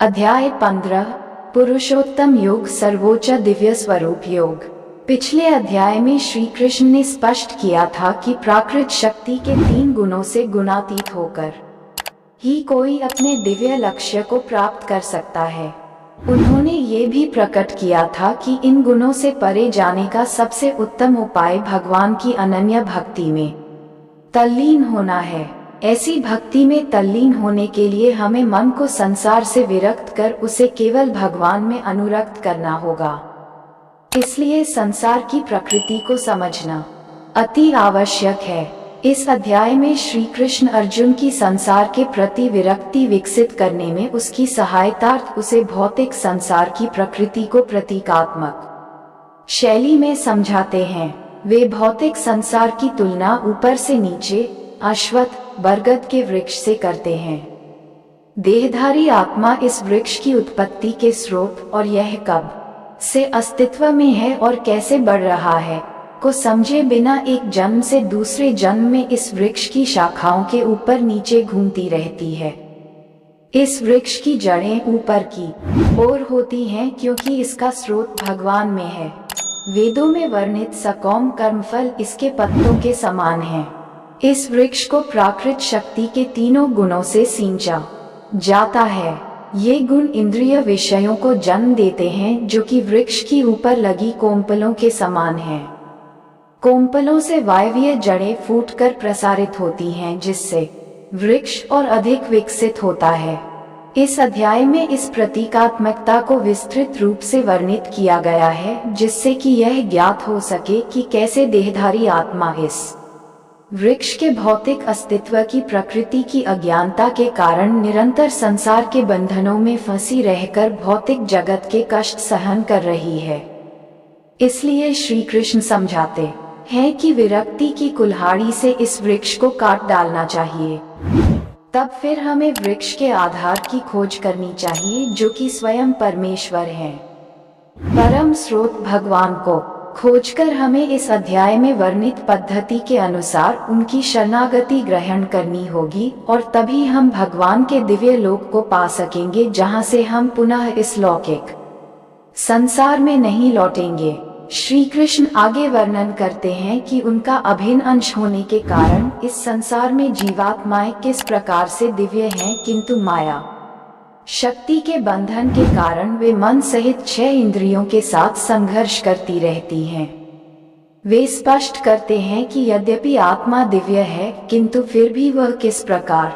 अध्याय 15 पुरुषोत्तम योग सर्वोच्च दिव्य स्वरूप योग। पिछले अध्याय में श्री कृष्ण ने स्पष्ट किया था कि प्राकृत शक्ति के 3 गुणों से गुणातीत होकर ही कोई अपने दिव्य लक्ष्य को प्राप्त कर सकता है। उन्होंने ये भी प्रकट किया था कि इन गुणों से परे जाने का सबसे उत्तम उपाय भगवान की अनन्य भक्ति में तल्लीन होना है। ऐसी भक्ति में तल्लीन होने के लिए हमें मन को संसार से विरक्त कर उसे केवल भगवान में अनुरक्त करना होगा। इसलिए संसार की प्रकृति को समझना अति आवश्यक है। इस अध्याय में श्री कृष्ण अर्जुन की संसार के प्रति विरक्ति विकसित करने में उसकी सहायतार्थ उसे भौतिक संसार की प्रकृति को प्रतीकात्मक शैली में समझाते हैं। वे भौतिक संसार की तुलना ऊपर से नीचे अश्वत्थ बरगद के वृक्ष से करते हैं। देहधारी आत्मा इस वृक्ष की उत्पत्ति के स्रोत और यह कब से अस्तित्व में है और कैसे बढ़ रहा है को समझे बिना एक जन्म से दूसरे जन्म में इस वृक्ष की शाखाओं के ऊपर नीचे घूमती रहती है। इस वृक्ष की जड़ें ऊपर की ओर होती हैं क्योंकि इसका स्रोत भगवान में है। वेदों में वर्णित सकौम कर्मफल इसके पत्तों के समान है। इस वृक्ष को प्राकृत शक्ति के 3 गुणों से सींचा जाता है। ये गुण इंद्रिय विषयों को जन्म देते हैं जो कि वृक्ष की ऊपर लगी कोम्पलों के समान हैं। कोम्पलों से वायवीय जड़ें फूटकर प्रसारित होती हैं जिससे वृक्ष और अधिक विकसित होता है। इस अध्याय में इस प्रतीकात्मकता को विस्तृत रूप से वर्णित किया गया है जिससे कि यह ज्ञात हो सके कि कैसे देहधारी आत्मा इस वृक्ष के भौतिक अस्तित्व की प्रकृति की अज्ञानता के कारण निरंतर संसार के बंधनों में फंसी रहकर भौतिक जगत के कष्ट सहन कर रही है। इसलिए श्री कृष्ण समझाते हैं कि विरक्ति की कुल्हाड़ी से इस वृक्ष को काट डालना चाहिए। तब फिर हमें वृक्ष के आधार की खोज करनी चाहिए जो कि स्वयं परमेश्वर है। परम स्रोत भगवान को खोजकर हमें इस अध्याय में वर्णित पद्धति के अनुसार उनकी शरणागति ग्रहण करनी होगी और तभी हम भगवान के दिव्य लोक को पा सकेंगे जहां से हम पुनः इस लौकिक संसार में नहीं लौटेंगे। श्री कृष्ण आगे वर्णन करते हैं कि उनका अभिन्न अंश होने के कारण इस संसार में जीवात्माएं किस प्रकार से दिव्य हैं, किंतु माया शक्ति के बंधन के कारण वे मन सहित 6 इंद्रियों के साथ संघर्ष करती रहती हैं। वे स्पष्ट करते हैं कि यद्यपि आत्मा दिव्य है किंतु फिर भी वह किस प्रकार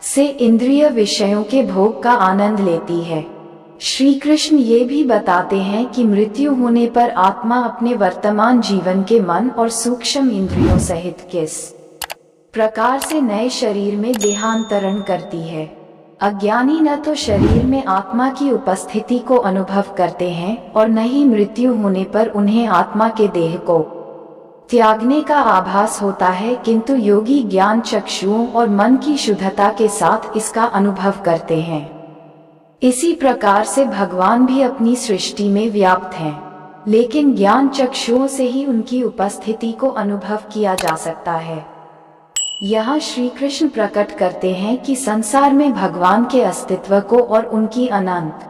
से इंद्रिय विषयों के भोग का आनंद लेती है। श्री कृष्ण ये भी बताते हैं कि मृत्यु होने पर आत्मा अपने वर्तमान जीवन के मन और सूक्ष्म इंद्रियों सहित किस प्रकार से नए शरीर में देहांतरण करती है। अज्ञानी न तो शरीर में आत्मा की उपस्थिति को अनुभव करते हैं और न ही मृत्यु होने पर उन्हें आत्मा के देह को त्यागने का आभास होता है, किंतु योगी ज्ञान चक्षुओं और मन की शुद्धता के साथ इसका अनुभव करते हैं। इसी प्रकार से भगवान भी अपनी सृष्टि में व्याप्त हैं, लेकिन ज्ञान चक्षुओं से ही उनकी उपस्थिति को अनुभव किया जा सकता है। यहाँ श्री कृष्ण प्रकट करते हैं कि संसार में भगवान के अस्तित्व को और उनकी अनंत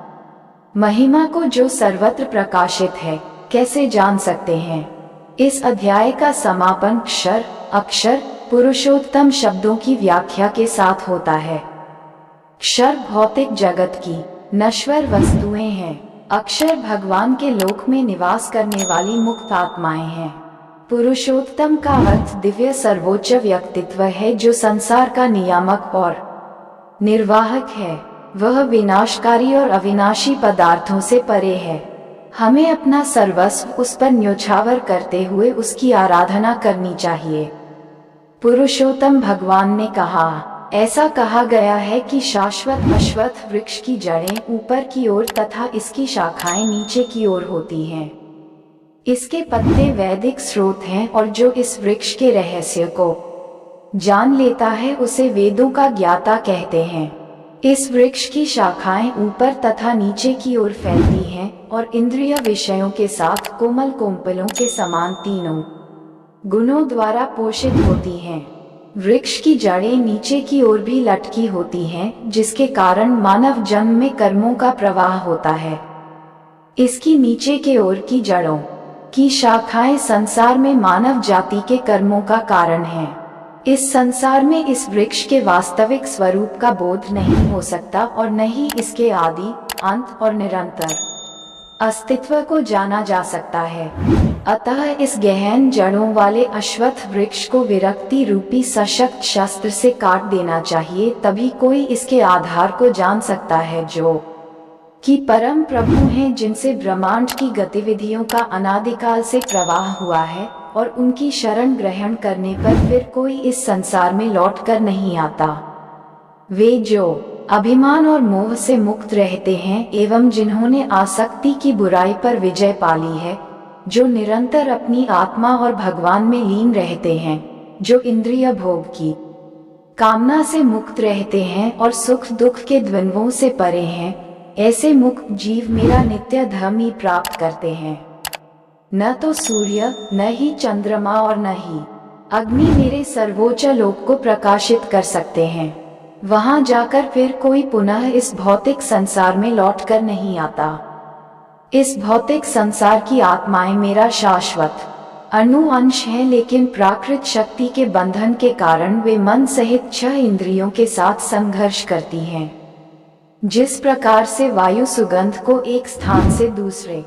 महिमा को जो सर्वत्र प्रकाशित है कैसे जान सकते हैं। इस अध्याय का समापन क्षर अक्षर पुरुषोत्तम शब्दों की व्याख्या के साथ होता है। क्षर भौतिक जगत की नश्वर वस्तुएं हैं। अक्षर भगवान के लोक में निवास करने वाली मुक्त आत्माएं हैं। पुरुषोत्तम का अर्थ दिव्य सर्वोच्च व्यक्तित्व है जो संसार का नियामक और निर्वाहक है। वह विनाशकारी और अविनाशी पदार्थों से परे है। हमें अपना सर्वस्व उस पर न्योछावर करते हुए उसकी आराधना करनी चाहिए। पुरुषोत्तम भगवान ने कहा, ऐसा कहा गया है कि शाश्वत अश्वत्थ वृक्ष की जड़ें ऊपर की ओर तथा इसकी शाखाएं नीचे की ओर होती हैं। इसके पत्ते वैदिक स्रोत हैं और जो इस वृक्ष के रहस्य को जान लेता है उसे वेदों का ज्ञाता कहते हैं। इस वृक्ष की शाखाएं ऊपर तथा नीचे की ओर फैलती हैं और इंद्रिय विषयों के साथ कोमल कोम्पलों के समान 3 गुणों द्वारा पोषित होती हैं। वृक्ष की जड़ें नीचे की ओर भी लटकी होती हैं, जिसके कारण मानव जन्म में कर्मों का प्रवाह होता है। इसकी नीचे के ओर की जड़ों की शाखाएं संसार में मानव जाति के कर्मों का कारण हैं। इस संसार में इस वृक्ष के वास्तविक स्वरूप का बोध नहीं हो सकता और न ही इसके आदि, अंत और निरंतर अस्तित्व को जाना जा सकता है। अतः इस गहन जड़ों वाले अश्वत्थ वृक्ष को विरक्ति रूपी सशक्त शस्त्र से काट देना चाहिए, तभी कोई इसके आधार को जान सकता है, जो कि परम प्रभु हैं, जिनसे ब्रह्मांड की गतिविधियों का अनादिकाल से प्रवाह हुआ है, और उनकी शरण ग्रहण करने पर फिर कोई इस संसार में लौट कर नहीं आता। वे जो अभिमान और मोह से मुक्त रहते हैं एवं जिन्होंने आसक्ति की बुराई पर विजय पाली है, जो निरंतर अपनी आत्मा और भगवान में लीन रहते हैं, जो इंद्रिय भोग की कामना से मुक्त रहते हैं और सुख दुख के द्वंद्वों से परे हैं, ऐसे मुक्त जीव मेरा नित्य धर्म ही प्राप्त करते हैं। न तो सूर्य, न ही चंद्रमा और न ही अग्नि मेरे सर्वोच्च लोक को प्रकाशित कर सकते हैं। वहां जाकर फिर कोई पुनः इस भौतिक संसार में लौट कर नहीं आता। इस भौतिक संसार की आत्माएं मेरा शाश्वत अणु अंश हैं, लेकिन प्राकृत शक्ति के बंधन के कारण वे मन सहित 6 इंद्रियों के साथ संघर्ष करती हैं। जिस प्रकार से वायु सुगंध को एक स्थान से दूसरे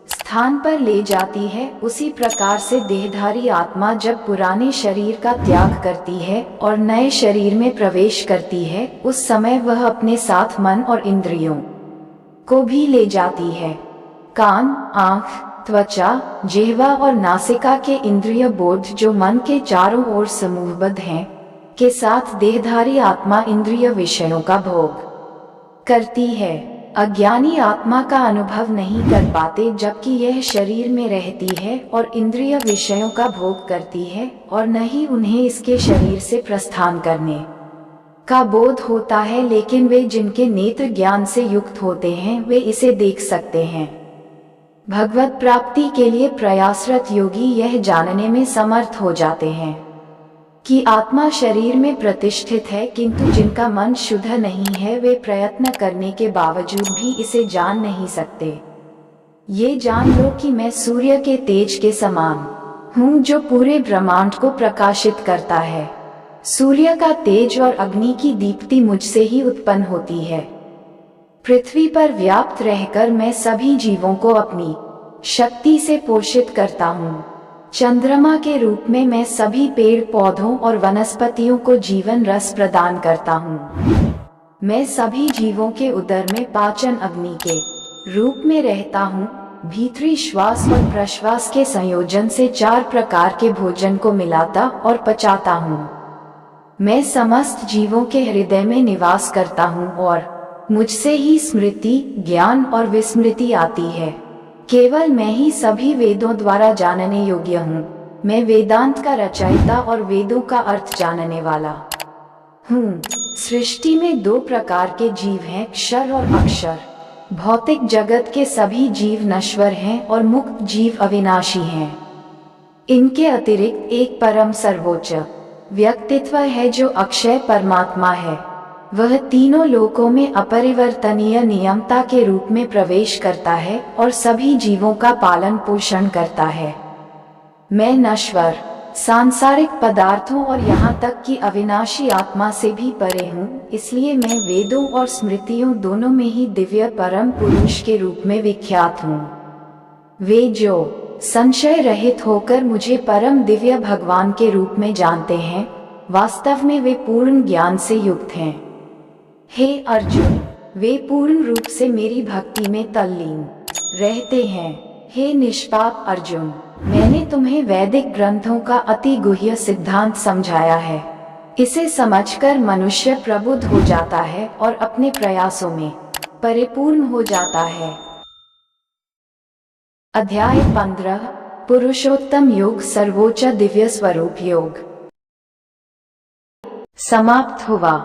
स्थान पर ले जाती है, उसी प्रकार से देहधारी आत्मा जब पुराने शरीर का त्याग करती है और नए शरीर में प्रवेश करती है, उस समय वह अपने साथ मन और इंद्रियों को भी ले जाती है। कान, आँख, त्वचा, जिह्वा और नासिका के इंद्रिय बोध जो मन के चारों ओर समूहबद्ध हैं, के साथ देहधारी आत्मा इंद्रिय विषयों का भोग करती है। अज्ञानी आत्मा का अनुभव नहीं कर पाते, जबकि यह शरीर में रहती है और इंद्रिय विषयों का भोग करती है, और न ही उन्हें इसके शरीर से प्रस्थान करने का बोध होता है, लेकिन वे जिनके नेत्र ज्ञान से युक्त होते हैं, वे इसे देख सकते हैं। भगवत प्राप्ति के लिए प्रयासरत योगी यह जानने में समर्थ हो जाते हैं कि आत्मा शरीर में प्रतिष्ठित है, किंतु जिनका मन शुद्ध नहीं है, वे प्रयत्न करने के बावजूद भी इसे जान नहीं सकते। ये जान लो कि मैं सूर्य के तेज के समान हूँ, जो पूरे ब्रह्मांड को प्रकाशित करता है। सूर्य का तेज और अग्नि की दीप्ति मुझसे ही उत्पन्न होती है। पृथ्वी पर व्याप्त रहकर मैं सभी जीवों को अपनी शक्ति से पोषित करता हूँ। चंद्रमा के रूप में मैं सभी पेड़ पौधों और वनस्पतियों को जीवन रस प्रदान करता हूँ। मैं सभी जीवों के उदर में पाचन अग्नि के रूप में रहता हूँ। भीतरी श्वास और प्रश्वास के संयोजन से 4 प्रकार के भोजन को मिलाता और पचाता हूँ। मैं समस्त जीवों के हृदय में निवास करता हूँ और मुझसे ही स्मृति, ज्ञान और विस्मृति आती है। केवल मैं ही सभी वेदों द्वारा जानने योग्य हूँ। मैं वेदांत का रचयिता और वेदों का अर्थ जानने वाला हूँ। सृष्टि में 2 प्रकार के जीव हैं, क्षर और अक्षर। भौतिक जगत के सभी जीव नश्वर हैं और मुक्त जीव अविनाशी हैं। इनके अतिरिक्त एक परम सर्वोच्च व्यक्तित्व है, जो अक्षय परमात्मा है। वह तीनों लोकों में अपरिवर्तनीय नियमता के रूप में प्रवेश करता है और सभी जीवों का पालन पोषण करता है। मैं नश्वर, सांसारिक पदार्थों और यहाँ तक कि अविनाशी आत्मा से भी परे हूँ, इसलिए मैं वेदों और स्मृतियों दोनों में ही दिव्य परम पुरुष के रूप में विख्यात हूँ। वे जो संशय रहित होकर मुझे परम दिव्य भगवान के रूप में जानते हैं, वास्तव में वे पूर्ण ज्ञान से युक्त हैं। हे अर्जुन, वे पूर्ण रूप से मेरी भक्ति में तल्लीन रहते हैं। हे निष्पाप अर्जुन, मैंने तुम्हें वैदिक ग्रंथों का अति गुह्य सिद्धांत समझाया है। इसे समझकर मनुष्य प्रबुद्ध हो जाता है और अपने प्रयासों में परिपूर्ण हो जाता है। अध्याय 15 पुरुषोत्तम योग सर्वोच्च दिव्य स्वरूप योग समाप्त हुआ।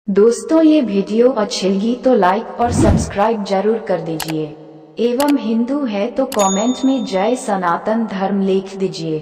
दोस्तों, ये वीडियो अच्छी लगी तो लाइक और सब्सक्राइब जरूर कर दीजिए, एवं हिंदू है तो कमेंट में जय सनातन धर्म लिख दीजिए।